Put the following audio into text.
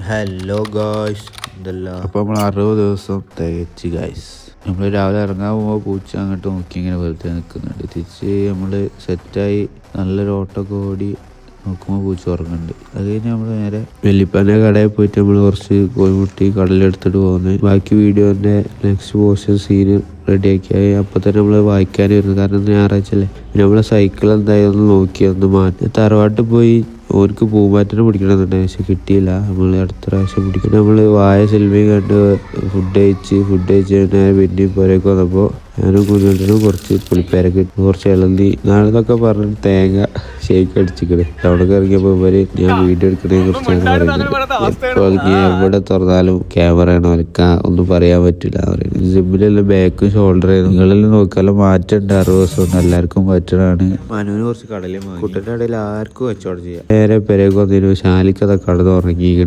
Hello guys, എന്തെല്ലാം. അപ്പോൾ നമ്മൾ 60 ദിവസം തികച്ച് ഗായ്സ്. നമ്മൾ രാവിലെ ഇറങ്ങാൻ പോകുമ്പോൾ പൂച്ച അങ്ങോട്ട് നോക്കി ഇങ്ങനെ വെറുതെ നിൽക്കുന്നുണ്ട്. തിരിച്ച് നമ്മൾ സെറ്റായി നല്ലൊരു ഓട്ടമൊക്കെ ഓടി നോക്കുമ്പോൾ പൂച്ച ഉറങ്ങുന്നുണ്ട്. അത് കഴിഞ്ഞ് നമ്മൾ നേരെ വെല്ലിപ്പാൻ്റെ കടയിൽ പോയിട്ട് നമ്മൾ കുറച്ച് കോഴിമുട്ടി കടലെടുത്തിട്ട് പോകുന്നത്. ബാക്കി വീഡിയോൻ്റെ നെക്സ്റ്റ് പോർഷൻ സീന് റെഡിയാക്കി. അപ്പോൾ തന്നെ നമ്മൾ വായിക്കാൻ വരുന്നത്, കാരണം ഞായറാഴ്ച അല്ലേ. പിന്നെ നമ്മളെ സൈക്കിൾ എന്തായാലും നോക്കി ഒന്ന് മാറ്റി തറവാട്ടിൽ പോയി. ഓർക്ക് പൂമാറ്റനെ പിടിക്കണമെന്നുണ്ട്, പക്ഷെ കിട്ടിയില്ല. നമ്മൾ അടുത്ത പ്രാവശ്യം പിടിക്കണം. നമ്മൾ വായ സിൽമയും കണ്ട് ഫുഡ് കഴിച്ച് നേരെ പിന്നെയും പുരയ്ക്ക് വന്നപ്പോൾ ഞാനും കുഞ്ഞുണ്ടിനും കുറച്ച് പുളിപ്പേരൊക്കെ ഇട്ട് കുറച്ച് ഇളന്തി നാളെന്നൊക്കെ പറഞ്ഞ് തേങ്ങ ഷേക്ക് അടിച്ചിക്കണേ. അവിടെയൊക്കെ ഇറങ്ങിയപ്പോൾ ഇവര് ഞാൻ വീഡിയോ എടുക്കണതിനെ കുറിച്ചാണ് പറയുന്നത്. എപ്പോൾ ഞാൻ എവിടെ തുറന്നാലും ക്യാമറയാണ് വരയ്ക്കാൻ ഒന്നും പറയാൻ പറ്റില്ല പറയുന്നത്. ജിമ്മിലെല്ലാം ബാക്കും ഷോൾഡറായിരുന്നു. നിങ്ങളെല്ലാം നോക്കാലും മാറ്റമുണ്ട്. 60 ദിവസം കൊണ്ട് എല്ലാവർക്കും പറ്റണതാണ്. മനുവിന് കുറച്ച് കടലയും കുട്ടൻ്റെ ഇടയിൽ ആർക്കും കച്ചവടം ചെയ്യാം. നേരെ പെരേക്ക് വന്നതിന് ശാലിക്കഥ കടന്ന് ഉറങ്ങിയിരിക്കണേ.